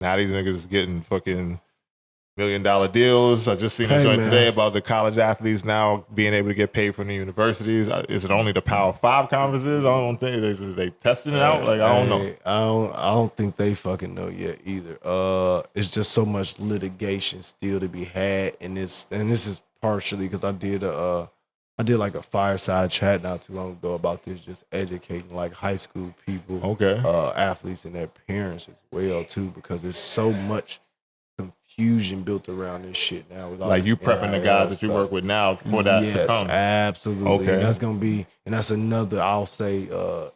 Now these niggas getting fucking $1 million deals. I just seen a joint today about the college athletes now being able to get paid from the universities. Is it only the Power 5 conferences? I don't think they testing it out. Like I don't know. I don't think they fucking know yet either. It's just so much litigation still to be had, and this is partially because I did like a fireside chat not too long ago about this, just educating like high school people, athletes and their parents as well too, because there's so much confusion built around this shit now. Like you prepping the guys that you work with now for that to come. Yes, absolutely. Okay. And that's gonna be, and that's another, I'll say,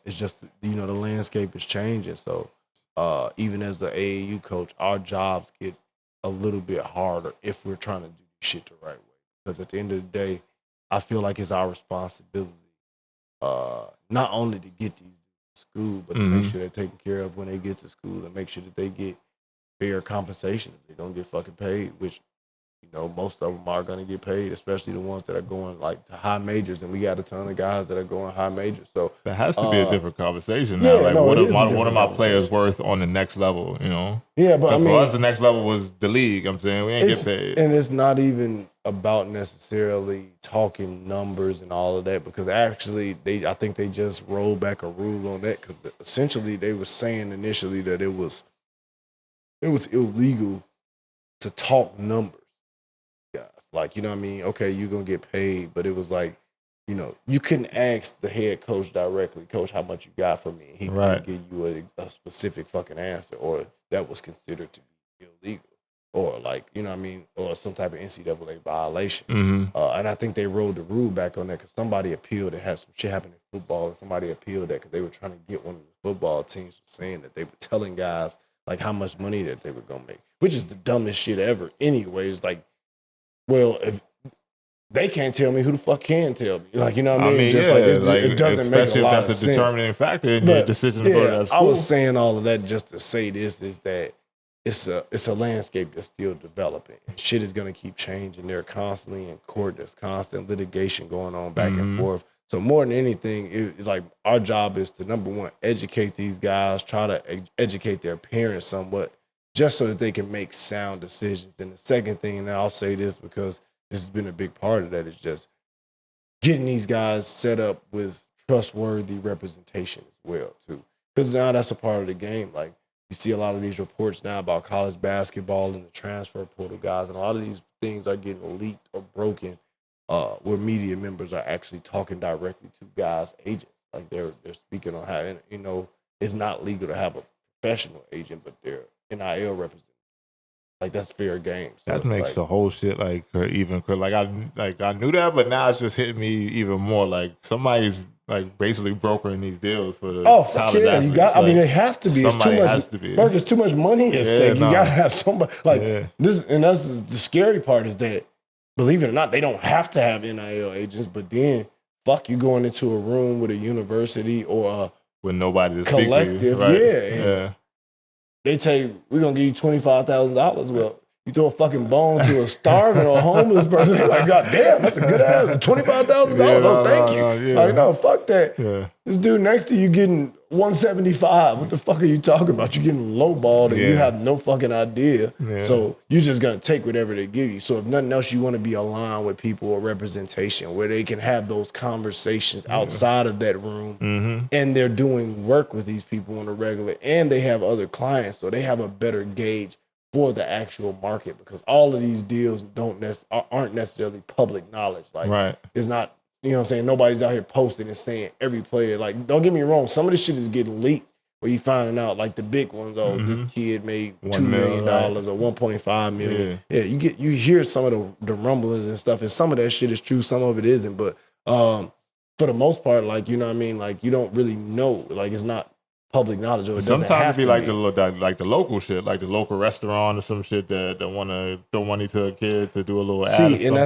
it's just, the landscape is changing. So even as the AAU coach, our jobs get a little bit harder if we're trying to do shit the right way. Because at the end of the day, I feel like it's our responsibility not only to get these to school, but to make sure they're taken care of when they get to school, and make sure that they get fair compensation if they don't get fucking paid, which, most of them are going to get paid, especially the ones that are going like to high majors, and we got a ton of guys that are going high majors. So that has to be a different conversation now. Yeah, like what are my players worth on the next level, Yeah, but for us the next level was the league. I'm saying we ain't get paid. And it's not even about necessarily talking numbers and all of that, because actually I think they just rolled back a rule on that, because essentially they were saying initially that it was illegal to talk numbers. Like, okay, you're going to get paid, but it was like, you couldn't ask the head coach directly, coach, how much you got for me? He couldn't give you a specific fucking answer, or that was considered to be illegal, or like, or some type of NCAA violation. And I think they rolled the rule back on that because somebody appealed. It had some shit happen in football, and somebody appealed that because they were trying to get one of the football teams saying that they were telling guys like how much money that they were going to make, which is the dumbest shit ever anyways. Like, well, if they can't tell me, who the fuck can tell me? Like, what I mean? Just it doesn't make a lot of sense. Especially if that's a determining factor in your decision to go to that school. I was saying all of that just to say this, is that it's a landscape that's still developing. Shit is going to keep changing. They're constantly in court. There's constant litigation going on back and forth. So more than anything, it's like our job is to, number one, educate these guys, try to educate their parents somewhat, just so that they can make sound decisions. And the second thing, and I'll say this because this has been a big part of that, is just getting these guys set up with trustworthy representation as well, too. Because now that's a part of the game. Like, you see a lot of these reports now about college basketball and the transfer portal guys, and a lot of these things are getting leaked or broken where media members are actually talking directly to guys' agents. Like, they're speaking on how, it's not legal to have a professional agent, but they're NIL representative. Like, that's fair game. So that makes the whole shit even like I knew that, but now it's just hitting me even more. Like, somebody's like basically brokering these deals for the college athletes. You got. I mean, they have to be. It's too much. There's too much money at stake. You gotta have somebody this, and that's the scary part, is that, believe it or not, they don't have to have NIL agents, but then you going into a room with a university or with nobody to collective, speak to you, and they tell you, we're gonna give you $25,000. Well, you throw a fucking bone to a starving or a homeless person, they're like, God damn, that's a good ass. $25,000. Thank you. Like, no, fuck that. Yeah. This dude next to you getting $175. What the fuck are you talking about? You're getting lowballed and you have no fucking idea. Yeah. So you're just gonna take whatever they give you. So if nothing else, you want to be aligned with people or representation where they can have those conversations outside of that room, and they're doing work with these people on a regular, and they have other clients, so they have a better gauge for the actual market, because all of these deals aren't necessarily public knowledge. Like, it's not, what I'm saying? Nobody's out here posting and saying every player. Like, don't get me wrong, some of this shit is getting leaked where you finding out, like, the big ones, this kid made $2 million or $1.5 million. Yeah, you hear some of the rumblings and stuff, and some of that shit is true, some of it isn't. But for the most part, like, you know what I mean? Like, you don't really know. Like, it's not public knowledge, or it sometimes it be like the local shit, like the local restaurant or some shit that want to throw money to a kid to do a little ad. And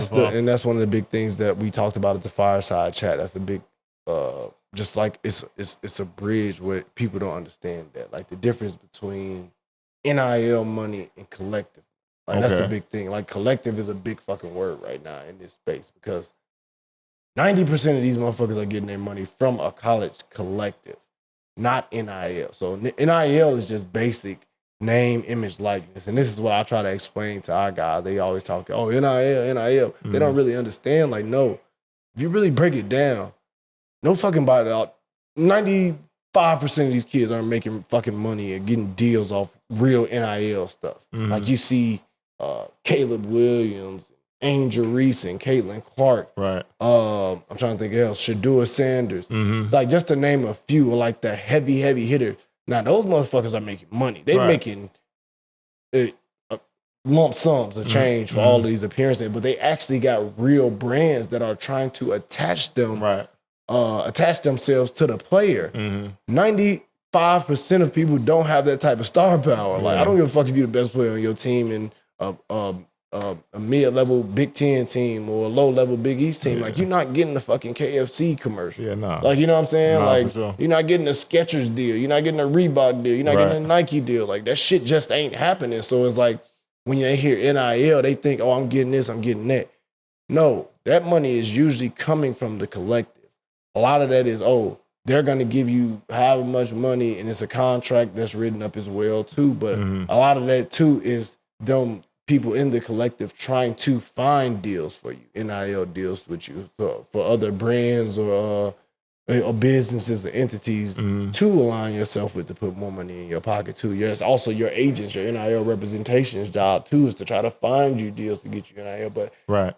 that's one of the big things that we talked about at the fireside chat. That's a big, just like it's a bridge where people don't understand that, like the difference between NIL money and collective. Like that's the big thing. Like collective is a big fucking word right now in this space, because 90% of these motherfuckers are getting their money from a college collective, not NIL. So NIL is just basic name, image, likeness. And this is what I try to explain to our guys. They always talk, oh, NIL. They don't really understand. Like, no, if you really break it down, no fucking body out. 95% of these kids aren't making fucking money and getting deals off real NIL stuff. Like you see Caleb Williams, Angel Reese, and Caitlin Clark. Right. I'm trying to think of else. Shadua Sanders. Like just to name a few, like the heavy hitter. Now those motherfuckers are making money. They're making lump sums of change for all of these appearances, but they actually got real brands that are trying to attach them, attach themselves to the player. 95% of people don't have that type of star power. Like I don't give a fuck if you're the best player on your team and a mid-level Big Ten team or a low-level Big East team. Like, you're not getting the fucking KFC commercial. Yeah, no. Like, you know what I'm saying? No, like, sure. You're not getting a Skechers deal. You're not getting a Reebok deal. You're not getting a Nike deal. Like, that shit just ain't happening. So it's like, when they hear NIL, they think, oh, I'm getting this, I'm getting that. No, that money is usually coming from the collective. A lot of that is, oh, they're going to give you however much money, and it's a contract that's written up as well, too. But a lot of that, too, is them people in the collective trying to find deals for you, NIL deals with you, for other brands or businesses or entities to align yourself with, to put more money in your pocket too. Yes, also your agents, your NIL representation's job too is to try to find you deals to get you NIL. But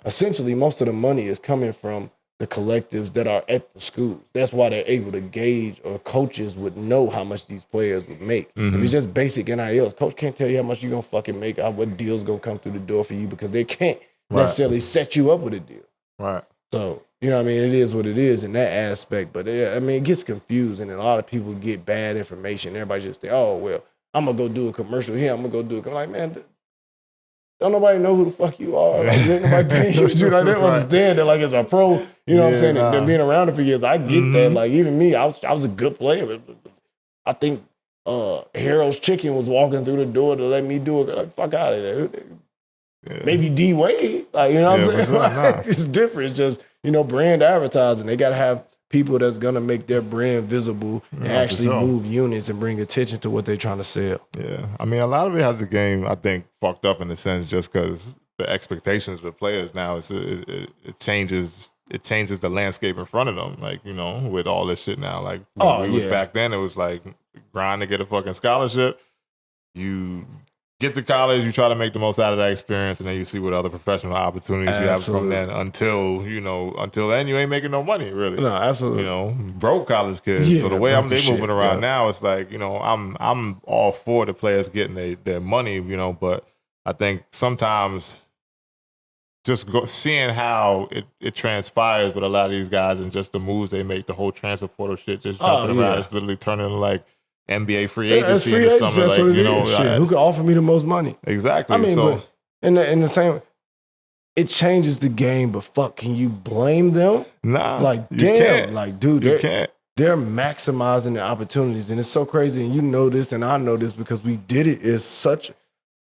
essentially, most of the money is coming from the collectives that are at the schools. That's why they're able to gauge, or coaches would know how much these players would make. If it's just basic NILs, coach can't tell you how much you're going to fucking make, what deal's going to come through the door for you, because they can't necessarily set you up with a deal. Right. So, you know what I mean? It is what it is in that aspect. But, I mean, it gets confusing, and a lot of people get bad information. Everybody just think, oh, well, I'm going to go do a commercial here. I'm going to go do it. I'm like, man, don't nobody know who the fuck you are. Like, ain't nobody paying you. Like, they don't understand that, like, as a pro, you know what I'm saying? Nah. They're being around it for years. I get that. Like, even me, I was a good player. I think Harold's Chicken was walking through the door to let me do it. Like, fuck out of there. Maybe D Wade. Like, you know what I'm saying? Sure, like, it's different. It's just, you know, brand advertising. They got to have people that's going to make their brand visible and actually move units and bring attention to what they're trying to sell. Yeah. I mean, a lot of it has the game, I think, fucked up in a sense, just because the expectations of players now, it changes the landscape in front of them. Like, you know, with all this shit now. Like, when we was back then, it was like grind to get a fucking scholarship. You get to college, you try to make the most out of that experience, and then you see what other professional opportunities you have from then until then you ain't making no money, really. No, absolutely. You know, broke college kids. Yeah, so the way they moving around now, it's like, you know, I'm all for the players getting their money, you know, but I think sometimes just seeing how it transpires with a lot of these guys and just the moves they make, the whole transfer portal shit, just jumping around, it's literally turning into like NBA free agency in the summer. Like, you know, who can offer me the most money? Exactly. I mean, but in the same, it changes the game, but fuck, can you blame them? Nah. Like, damn. Like, dude, they're maximizing their opportunities. And it's so crazy. And you know this, and I know this because we did it. It's such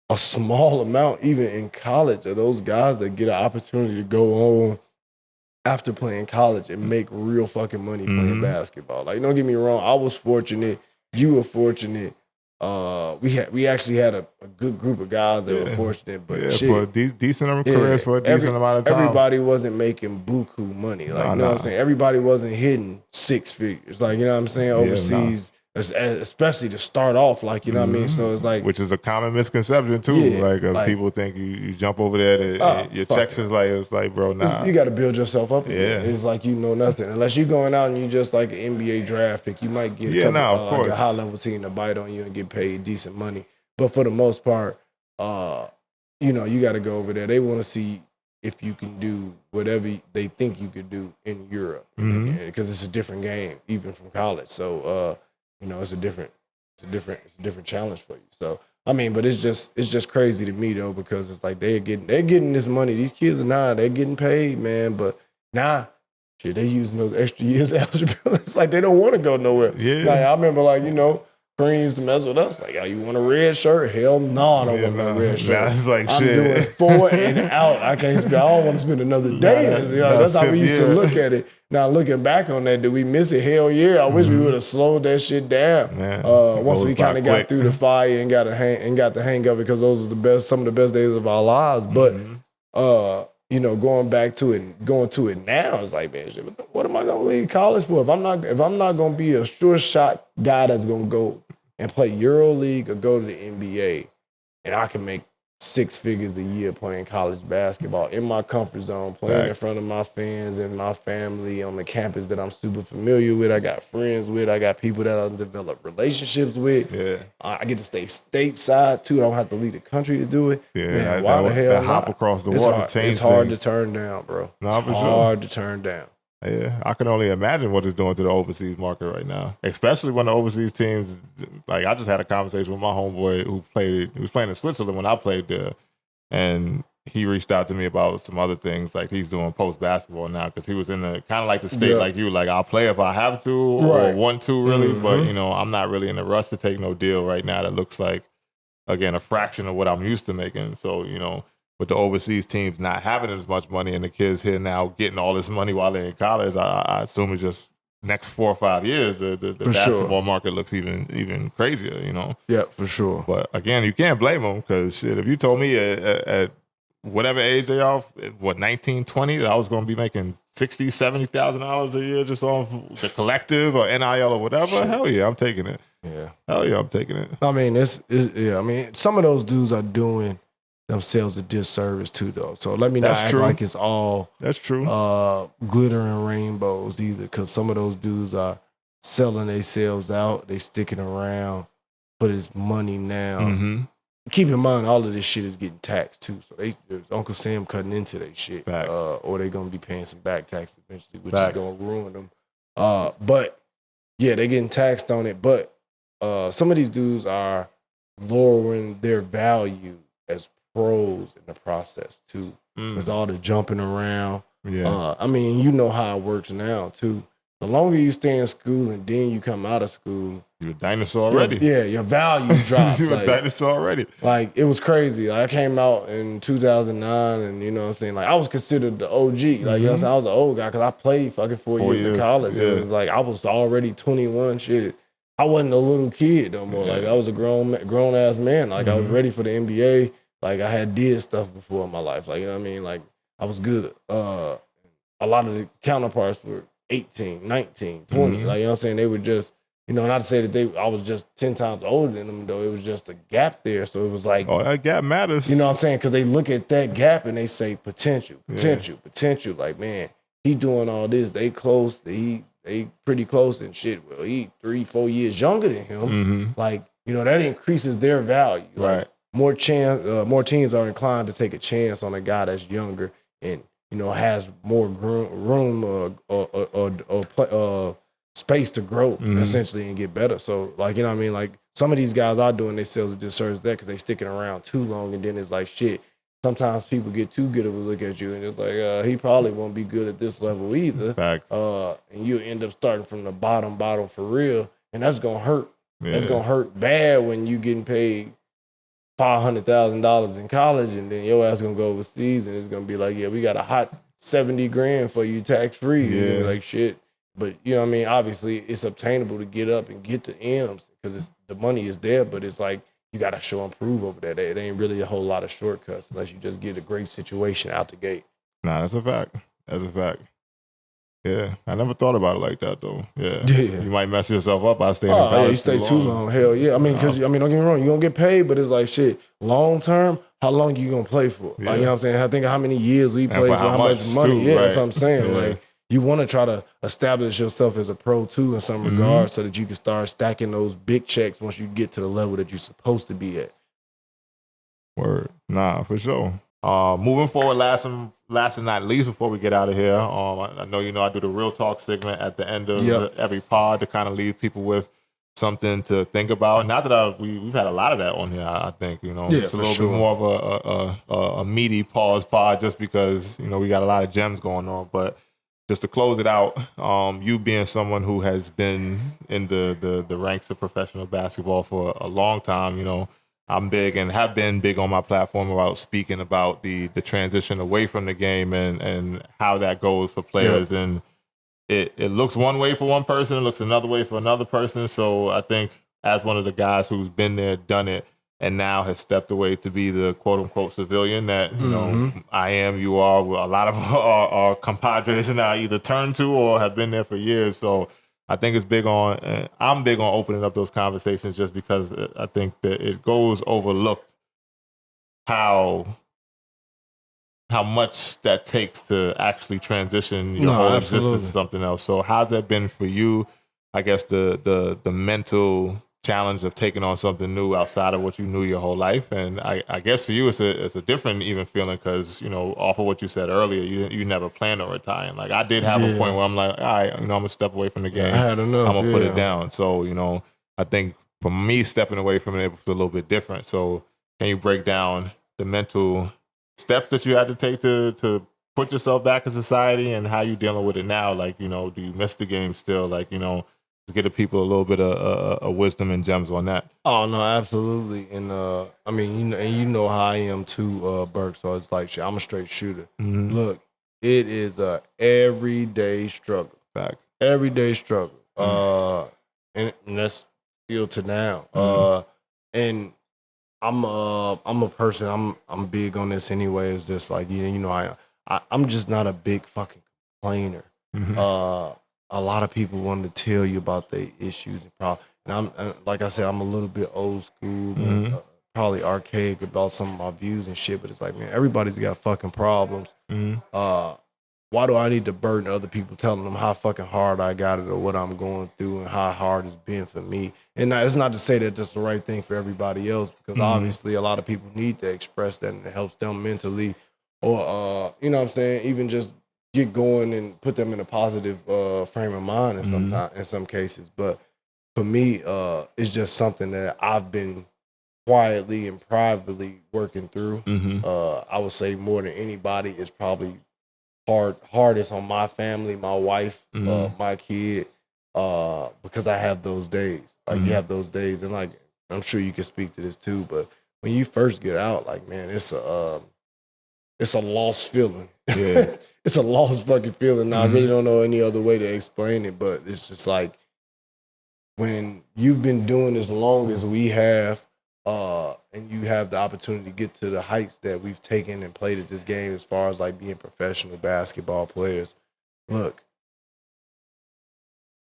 a small amount, even in college, of those guys that get an opportunity to go on after playing college and make real fucking money playing basketball. Like, don't get me wrong, I was fortunate. You were fortunate. We actually had a good group of guys that were fortunate, but shit, for decent careers for a decent amount of time. Everybody wasn't making buku money. Like, you know what I'm saying? Everybody wasn't hitting six figures. Like, you know what I'm saying? Overseas, especially to start off, like, you know what I mean? So it's like, which is a common misconception too. Like people think you jump over there, your checks is like, it's like, bro, nah. You got to build yourself up. It's like, you know nothing. Unless you're going out and you just like an NBA draft pick, you might get like a high level team to bite on you and get paid decent money. But for the most part, you know, you got to go over there. They want to see if you can do whatever they think you could do in Europe, because it's a different game, even from college. So, you know, it's a different challenge for you. So, I mean, but it's just crazy to me though, because it's like they're getting this money. These kids they're getting paid, man. But shit, they using those extra years eligibility. It's like they don't want to go nowhere. Yeah. Like, I remember, like, you know, Creams to mess with us. Like, oh, you want a red shirt? Hell no, I don't want no red shirt. That's like I'm shit. doing 4 and out. I don't want to spend another day. That's how we used to look at it. Now, looking back on that, did we miss it? Hell yeah. I wish we would have slowed that shit down. Once we kind of got through the fire and got the hang of it, because those are some of the best days of our lives. But going back to it, going to it now, it's like, man, shit, what am I gonna leave college for? If I'm not gonna be a sure shot guy that's gonna go and play EuroLeague or go to the NBA, and I can make 6 figures a year playing college basketball in my comfort zone, playing in front of my fans and my family on the campus that I'm super familiar with. I got friends with. I got people that I've developed relationships with. Yeah. I get to stay stateside too. I don't have to leave the country to do it. Yeah. Man, why the hell that hop across the water change. It's hard to turn down, bro. It's hard to turn down. Yeah, I can only imagine what it's doing to the overseas market right now, especially when the overseas teams. Like, I just had a conversation with my homeboy who was playing in Switzerland when I played there, and he reached out to me about some other things, like he's doing post basketball now, because he was in the kind of like the state like you, like I'll play if I have to or want to, really, but I'm not really in a rush to take no deal right now that looks like, again, a fraction of what I'm used to making. So with the overseas teams not having as much money and the kids here now getting all this money while they're in college, I assume it's just next 4 or 5 years, the basketball market looks even crazier, Yeah, for sure. But again, you can't blame them, because shit, if you told me at whatever age they are, 19, 20, that I was going to be making $60,000, $70,000 a year just off the collective or NIL or whatever, hell yeah, I'm taking it. Yeah. Hell yeah, I'm taking it. I mean, some of those dudes are doing themselves a disservice too, though. So let me not act like it's all glitter and rainbows either, because some of those dudes are selling themselves out. They sticking around for this money now. Keep in mind, all of this shit is getting taxed too. So there's Uncle Sam cutting into that shit, or they're gonna be paying some back tax eventually, which is gonna ruin them. But yeah, they're getting taxed on it. But some of these dudes are lowering their value as pros in the process too, with all the jumping around. I mean, you know how it works now too. The longer you stay in school and then you come out of school, you're a dinosaur already. Your value drops. You're a dinosaur already. Like, it was crazy. Like, I came out in 2009, and you know what I'm saying? Like, I was considered the OG. Like, you know what I'm saying? I was an old guy because I played fucking 4 years in college. It was like, I was already 21, shit. I wasn't a little kid no more. Like, I was a grown ass man. Like, I was ready for the NBA. Like, I had did stuff before in my life. Like, you know what I mean? Like, I was good. A lot of the counterparts were 18, 19, 20. Like, you know what I'm saying? They were just, not to say that I was just 10 times older than them, though. It was just a gap there. So it was like, oh, that gap matters. You know what I'm saying? Because they look at that gap and they say potential. Like, man, he doing all this. They close. They pretty close and shit. Well, he 3-4 years younger than him. Like, that increases their value. Like, more teams are inclined to take a chance on a guy that's younger and has more room or space to grow essentially and get better. So, like, you know what I mean? Like, some of these guys are doing themselves a disservice there because they sticking around too long, and then it's like, shit, sometimes people get too good of a look at you and it's like, he probably won't be good at this level either. Facts. And you end up starting from the bottom for real, and that's gonna hurt. That's gonna hurt bad when you getting paid $500,000 in college, and then your ass gonna go overseas, and it's gonna be like, yeah, we got a hot $70,000 for you tax free. Yeah, like shit. But you know what I mean? Obviously, it's obtainable to get up and get to M's because the money is there. But it's like you got to show and prove over there. There ain't really a whole lot of shortcuts unless you just get a great situation out the gate. Nah, that's a fact. That's a fact. Yeah, I never thought about it like that though. Yeah, you might mess yourself up by staying in college. Yeah, you stay too long. Hell yeah. I mean, because don't get me wrong, you gonna get paid, but it's like shit. Long term, how long you gonna play for? Like, you know what I'm saying? I think of how many years we played for how much money. Too, that's what I'm saying. Like, you want to try to establish yourself as a pro too in some regard, so that you can start stacking those big checks once you get to the level that you're supposed to be at. Word, nah, for sure. Moving forward, last and not least, before we get out of here, I know I do the real talk segment at the end of every pod to kind of leave people with something to think about. Not that we've had a lot of that on here. I think it's a little bit more of a meaty pause pod, just because we got a lot of gems going on. But just to close it out, you being someone who has been in the ranks of professional basketball for a long time, I'm big and have been big on my platform about speaking about the transition away from the game and how that goes for players. Yep. And it looks one way for one person, it looks another way for another person. So I think as one of the guys who's been there, done it, and now has stepped away to be the quote unquote civilian that, I am, you are, a lot of our compadres now either turn to or have been there for years. So I think I'm big on opening up those conversations just because I think that it goes overlooked how much that takes to actually transition your whole existence to something else. So how's that been for you? I guess the mental challenge of taking on something new outside of what you knew your whole life. And I guess for you, it's a different even feeling because, off of what you said earlier, you never planned on retiring. Like I did have a point where I'm like, all right, I'm going to step away from the game. I had enough. I'm going to put it down. So, I think for me, stepping away from it was a little bit different. So can you break down the mental steps that you had to take to put yourself back in society and how you dealing with it now? Like, do you miss the game still? Like, to get the people a little bit of wisdom and gems on that. Oh no, absolutely. And I mean, you know how I am too, Burke. So it's like, shit, I'm a straight shooter. Mm-hmm. Look, it is a everyday struggle. Facts. Everyday struggle. Mm-hmm. And that's still to now. Mm-hmm. And I'm a person. I'm big on this anyway. It's just like I'm just not a big fucking complainer. Mm-hmm. A lot of people want to tell you about their issues and problems. And like I said, I'm a little bit old school, mm-hmm. Probably archaic about some of my views and shit. But it's like, man, everybody's got fucking problems. Mm-hmm. Why do I need to burden other people telling them how fucking hard I got it or what I'm going through and how hard it's been for me? And it's not to say that that's the right thing for everybody else because mm-hmm. obviously a lot of people need to express that and it helps them mentally or, you know what I'm saying, even just get going and put them in a positive frame of mind in some cases. But for me, it's just something that I've been quietly and privately working through. Mm-hmm. I would say more than anybody is probably hardest on my family, my wife, mm-hmm. My kid, because I have those days. Like mm-hmm. you have those days, and like I'm sure you can speak to this too. But when you first get out, like man, it's a lost feeling. Yeah. It's a lost fucking feeling. Now, mm-hmm. I really don't know any other way to explain it, but it's just like when you've been doing as long as we have, and you have the opportunity to get to the heights that we've taken and played at this game as far as like being professional basketball players. Look,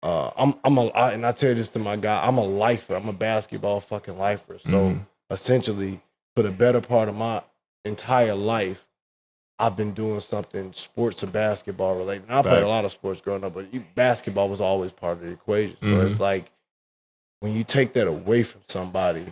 and I tell this to my guy, I'm a lifer. I'm a basketball fucking lifer. So mm-hmm. essentially, for the better part of my entire life, I've been doing something sports or basketball related. And I played a lot of sports growing up, but basketball was always part of the equation. So mm-hmm. it's like when you take that away from somebody,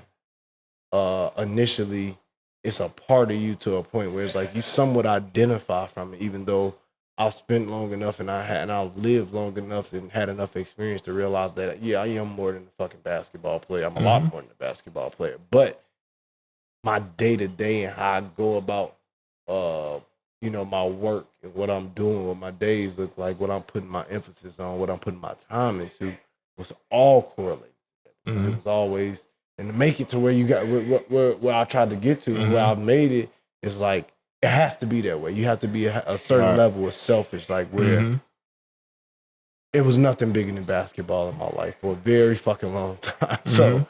initially it's a part of you to a point where it's like you somewhat identify from it, even though I've spent long enough and I've lived long enough and had enough experience to realize that, yeah, I am more than a fucking basketball player. I'm a mm-hmm. lot more than a basketball player. But my day-to-day and how I go about my work and what I'm doing, what my days look like, what I'm putting my emphasis on, what I'm putting my time into was all correlated. Mm-hmm. It was always, and to make it to where you got, where I tried to get to, mm-hmm. where I've made it, is like, it has to be that way. You have to be a certain level of selfish, like where mm-hmm. it was nothing bigger than basketball in my life for a very fucking long time. Mm-hmm. So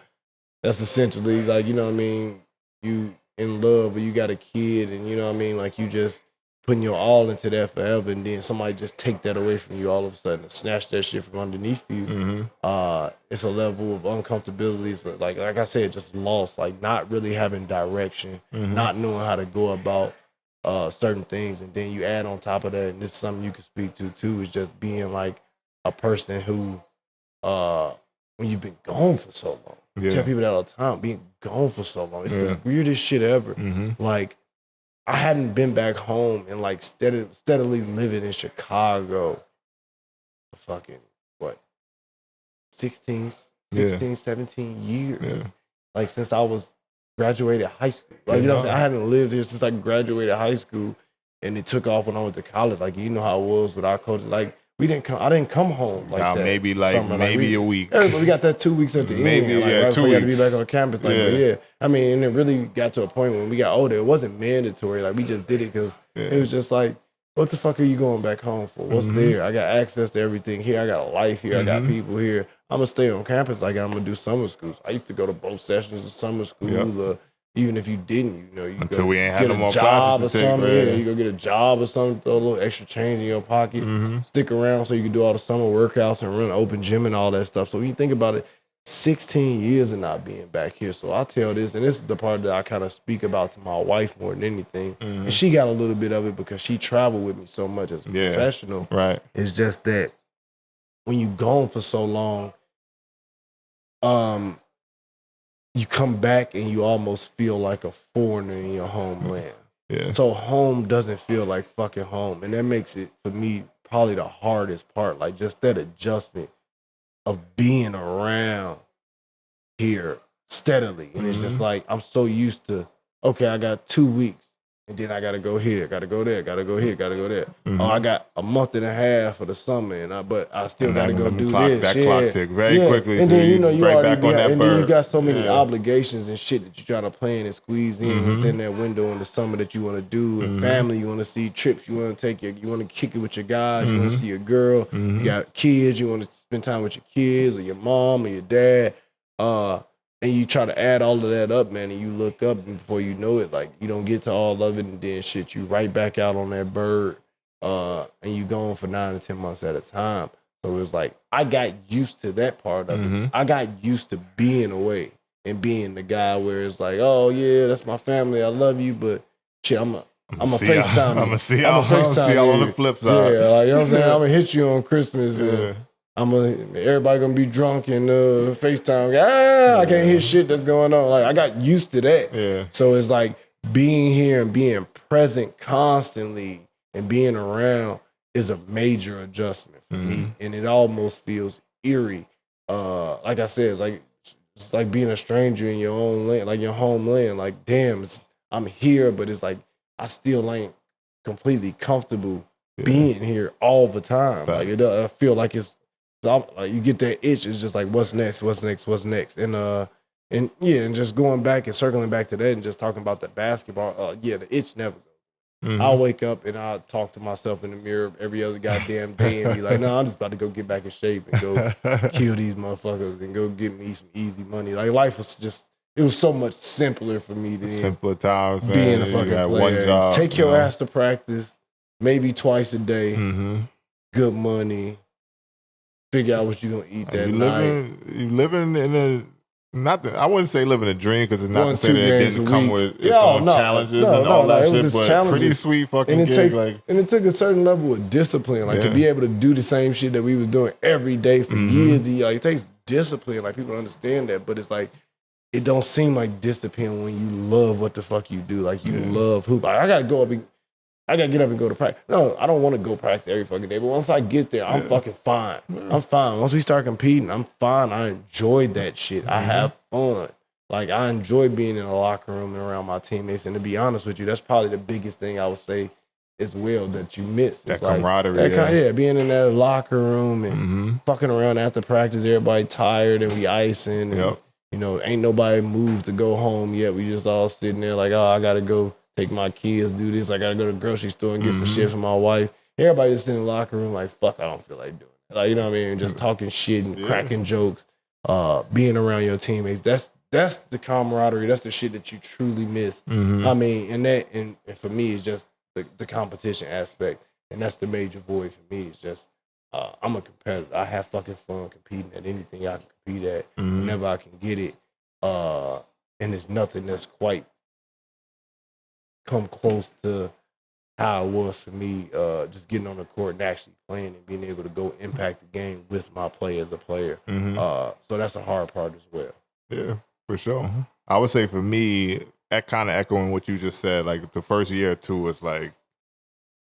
that's essentially like, you know what I mean? You in love or you got a kid and you know what I mean? Like you just putting your all into that forever and then somebody just take that away from you all of a sudden and snatch that shit from underneath you. Mm-hmm. It's a level of uncomfortability. It's like I said, just lost, like not really having direction, mm-hmm. not knowing how to go about certain things. And then you add on top of that, and this is something you can speak to too, is just being like a person who, when you've been gone for so long, I tell people that all the time, being gone for so long, it's the weirdest shit ever. Mm-hmm. Like, I hadn't been back home and like steadily living in Chicago for fucking, 16, 17 years. Yeah. Like since I was graduated high school. Like, you know what I'm saying? I hadn't lived here since I graduated high school. and it took off when I went to college. Like, you know how it was with our coaches. Like, I didn't come home like that. Maybe a week. We got that 2 weeks at the maybe, end. Like, yeah, right 2 before you had to weeks. be back on campus. Like, yeah. But yeah, I mean, and it really got to a point when we got older. It wasn't mandatory. Like, we just did it because it was just like, what the fuck are you going back home for? What's there? I got access to everything here. I got a life here. I got people here. I'm going to stay on campus. Like, I'm going to do summer schools. I used to go to both sessions of summer school. Even if you didn't, you until we ain't had no more classes to take. Right? You go get a job or something, throw a little extra change in your pocket, stick around so you can do all the summer workouts and run open gym and all that stuff. So when you think about it, 16 years of not being back here. So I tell this, and this is the part that I kind of speak about to my wife more than anything. And she got a little bit of it because she traveled with me so much as a professional. Right. It's just that when you gone for so long, you come back and you almost feel like a foreigner in your homeland. Yeah. So home doesn't feel like fucking home. And that makes it, for me, probably the hardest part. Like, just that adjustment of being around here steadily. And it's just like, I'm so used to, okay, I got 2 weeks. And then I got to go here, got to go there, got to go here, got to go there. Oh, I got a month and a half for the summer, but I still got to go do this. That clock tick very quickly. And then, you right already back on that and bird. then you got so many obligations and shit that you're trying to plan and squeeze in within that window in the summer that you want to do. And family, you want to see trips, you want to take you want to kick it with your guys, you want to see your girl. You got kids, you want to spend time with your kids or your mom or your dad. And you try to add all of that up, man, and you look up, and before you know it, like, you don't get to all of it, and then shit, you right back out on that bird, and you gone for 9 to 10 months at a time. So it was like, I got used to that part of it. I got used to being away and being the guy where it's like, oh, yeah, that's my family, I love you, but shit, I'm a FaceTime. I'm going to see y'all on the flip side. Yeah, like, you know what I'm saying? I'm going to hit you on Christmas. Everybody gonna be drunk and FaceTime. I can't hear shit that's going on. Like, I got used to that. Yeah. So it's like being here and being present constantly and being around is a major adjustment for me, and it almost feels eerie. Like I said, it's like being a stranger in your own land, like your homeland. Like, damn, I'm here, but it's like I still ain't completely comfortable being here all the time. Like, I feel like it's. So like, you get that itch. It's just like, what's next? And just going back and circling back to that and just talking about the basketball. The itch never goes. I'll wake up and I'll talk to myself in the mirror every other goddamn day and be like, no, I'm just about to go get back in shape and go kill these motherfuckers and go get me some easy money. Like, life was just, it was so much simpler for me than simpler times, man. Being a fucking player. One job, take your ass to practice, maybe twice a day, good money. Figure out what you're gonna eat that night. You living in I wouldn't say living a dream because it's not to say that it didn't come with its own challenges and all that shit, but pretty sweet fucking gig. And it took a certain level of discipline, like to be able to do the same shit that we was doing every day for years. Like, it takes discipline, like people understand that, but it's like, it don't seem like discipline when you love what the fuck you do. Like, you love hoop. I gotta get up and go to practice. No, I don't want to go practice every fucking day. But once I get there, I'm fucking fine. I'm fine. Once we start competing, I'm fine. I enjoy that shit. I have fun. Like, I enjoy being in the locker room and around my teammates. And to be honest with you, that's probably the biggest thing I would say as well that you miss. That camaraderie. Being in that locker room and fucking around after practice, everybody tired and we icing. And, you know, ain't nobody moved to go home yet. We just all sitting there like, oh, I got to go take my kids, do this. I got to go to the grocery store and get some shit for my wife. Everybody just in the locker room like, fuck, I don't feel like doing it. Like, you know what I mean? Just talking shit and cracking jokes, being around your teammates. That's the camaraderie. That's the shit that you truly miss. I mean, and for me, it's just the competition aspect. And that's the major void for me. It's just, I'm a competitor. I have fucking fun competing at anything I can compete at whenever I can get it. And there's nothing that's quite come close to how it was for me, just getting on the court and actually playing and being able to go impact the game with my play as a player. So that's a hard part as well. Yeah, for sure. I would say for me, that kind of echoing what you just said, like the first year or two was like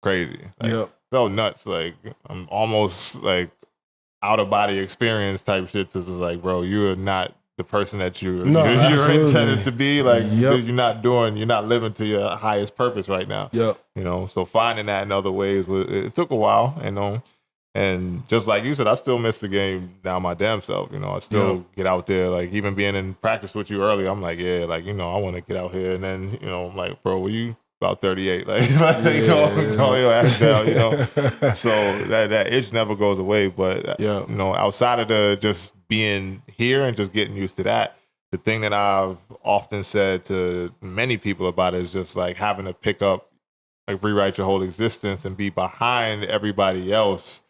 crazy. Like, felt nuts. Like, I'm almost like out of body experience type shit. To just like, bro, you are not the person that you're absolutely. intended to be. Like you're not living to your highest purpose right now. Yep. You know, so finding that in other ways it took a while, you know. And just like you said, I still miss the game now my damn self. You know, I still get out there, like even being in practice with you earlier, I'm like, yeah, like, you know, I want to get out here. And then, you know, I'm like, bro, were you about 38? Like go your ass down, you know. So that itch never goes away. But, you know, outside of the just being here and just getting used to that, the thing that I've often said to many people about it is just like having to pick up, like rewrite your whole existence and be behind everybody else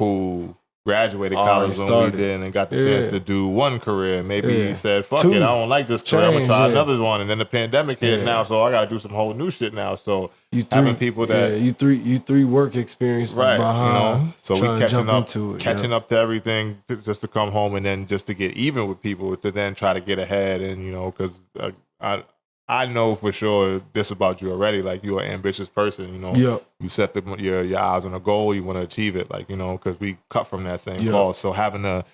who graduated college when we did and got the chance to do one career. Maybe you said, fuck it, I don't like this career, I'm going to try another one. And then the pandemic hit now, so I got to do some whole new shit now. So having people that... you three work experiences behind, you know? So we catching up to everything just to come home and then just to get even with people to then try to get ahead. And, you know, because I know for sure this about you already. Like, you're an ambitious person, you know. You set your eyes on a goal, you want to achieve it, like, you know, because we cut from that same cause. So having the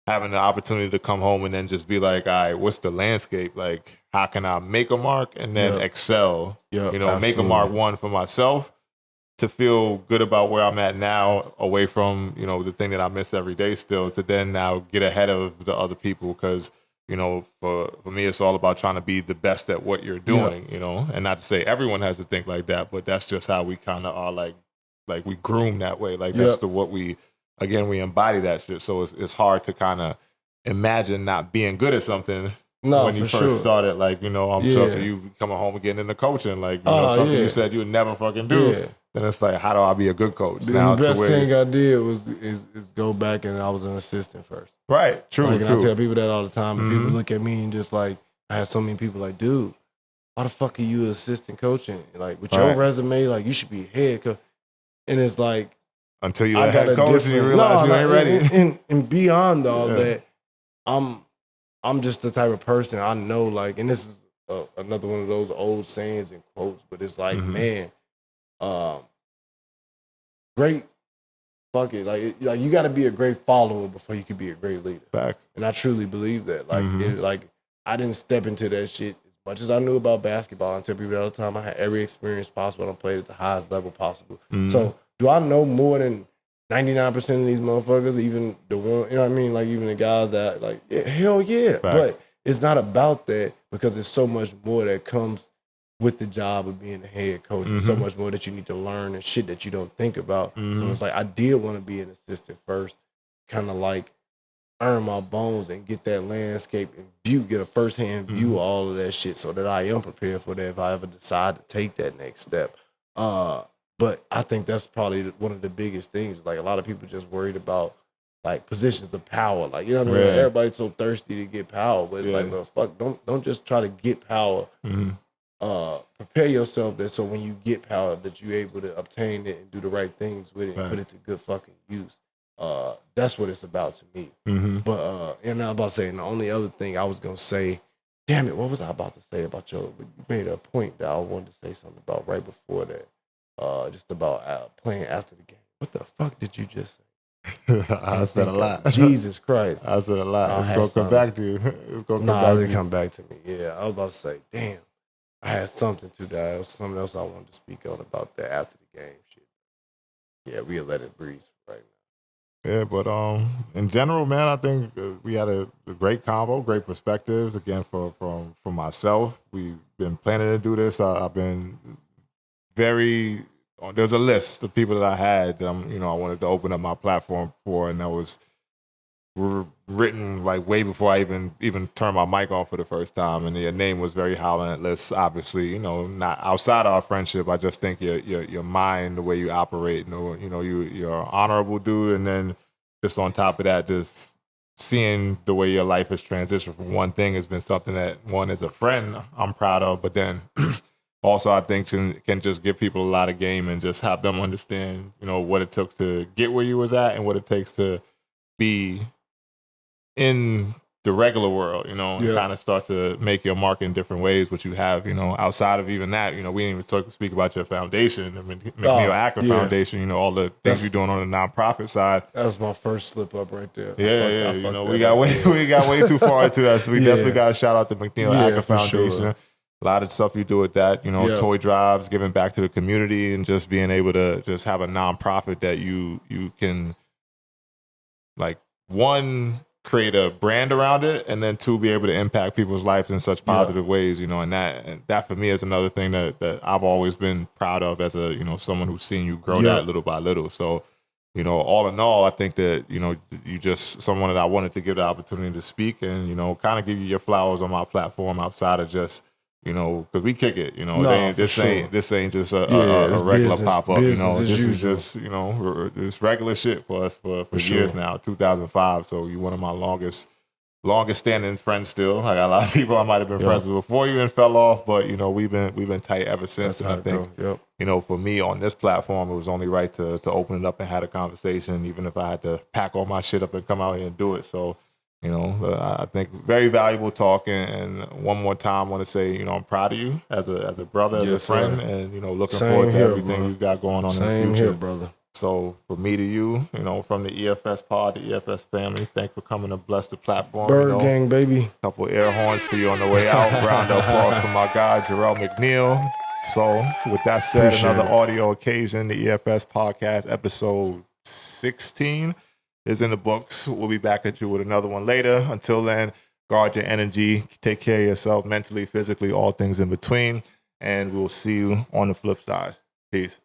opportunity to come home and then just be like, all right, what's the landscape? Like, how can I make a mark and then excel? You know, absolutely. Make a mark, one, for myself to feel good about where I'm at now, away from, you know, the thing that I miss every day still, to then now get ahead of the other people. Because, you know, for me, it's all about trying to be the best at what you're doing, you know, and not to say everyone has to think like that, but that's just how we kind of are, like we groom that way. Like that's what we embody that shit. So it's hard to kind of imagine not being good at something when you first started. Like, you know, I'm sure for you coming home and getting into coaching, like, you know, something you said you would never fucking do. Then it's like, how do I be a good coach? The best thing I did is go back and I was an assistant first. Right, true. And I tell people that all the time. And people look at me and just like, I had so many people like, dude, why the fuck are you an assistant coaching? Like, with your resume, like, you should be head coach. And it's like, until you're a head coach and you realize you ain't ready. And beyond all that, I'm just the type of person I know, like, and this is another one of those old sayings and quotes, but it's like, man, great, fuck it. Like you got to be a great follower before you can be a great leader. Facts. And I truly believe that. Like, I didn't step into that shit as much as I knew about basketball. I tell people all the time, I had every experience possible. I played at the highest level possible. So do I know more than 99% of these motherfuckers, even the one, you know what I mean? Like, even the guys that, like, hell yeah. Facts. But it's not about that, because there's so much more that comes with the job of being a head coach. There's so much more that you need to learn and shit that you don't think about. So it's like, I did want to be an assistant first, kind of like earn my bones and get that landscape and get a firsthand view of all of that shit, so that I am prepared for that if I ever decide to take that next step. But I think that's probably one of the biggest things. Like, a lot of people just worried about, like, positions of power. Like, you know what I mean? Like, everybody's so thirsty to get power, but it's like, well, fuck, don't just try to get power. Prepare yourself that so when you get power, that you're able to obtain it and do the right things with it and put it to good fucking use. That's what it's about to me. But and I'm about to say, and the only other thing I was gonna say, damn it, what was I about to say about you made a point that I wanted to say something about right before that. Just about playing after the game. What the fuck did you just say? I said a lot. Jesus Christ. I said a lot. It's going to come back to you. It's going to come back to me. Yeah, I was about to say, damn, I had something to that. It was something else I wanted to speak on about that after the game shit. Yeah, we'll let it breathe right now. Yeah, but in general, man, I think we had a great combo, great perspectives. Again, from myself, we've been planning to do this. I've been there's a list of people that I had that I wanted to open up my platform for, and that was written like way before I even turned my mic on for the first time. And your name was very high on that list. Obviously, not outside our friendship. I just think your mind, the way you operate, you're an honorable dude, and then just on top of that, just seeing the way your life has transitioned from one thing has been something that, one, as a friend, I'm proud of, but then also I think can just give people a lot of game and just have them understand, what it took to get where you was at and what it takes to be in the regular world, and kind of start to make your mark in different ways, which you have, outside of even that, we didn't even speak about your foundation, the McNeil Akron Foundation, all the things you're doing on the nonprofit side. That was my first slip up right there. We got way too far into that, so we definitely got to shout out the McNeil Akron Foundation. Sure. A lot of stuff you do with that, toy drives, giving back to the community, and just being able to just have a nonprofit that you can, like, one, create a brand around it, and then two, be able to impact people's lives in such positive ways, and that for me is another thing that I've always been proud of as a, someone who's seen you grow that little by little. So, all in all, I think that, you just someone that I wanted to give the opportunity to speak and, kind of give you your flowers on my platform outside of just, because we kick it, this ain't just a regular pop up, this is just, it's regular shit for us for years now, 2005. So you're one of my longest standing friends still. I got a lot of people I might have been friends with before you even fell off, but we've been tight ever since. And I think, for me on this platform, it was only right to open it up and have a conversation, even if I had to pack all my shit up and come out here and do it. So, I think very valuable talk, and one more time, I want to say, I'm proud of you as a brother, as a friend, and looking forward to everything you got going on in the future. Same here, brother. So for me to you, from the EFS pod, the EFS family, thanks for coming to bless the platform. Bird gang, baby. Couple air horns for you on the way out. Round of applause for my guy, Jarrell McNeil. So with that said, another audio occasion, the EFS podcast, episode 16. is in the books. We'll be back at you with another one later. Until then, guard your energy. Take care of yourself mentally, physically, all things in between. And we'll see you on the flip side. Peace.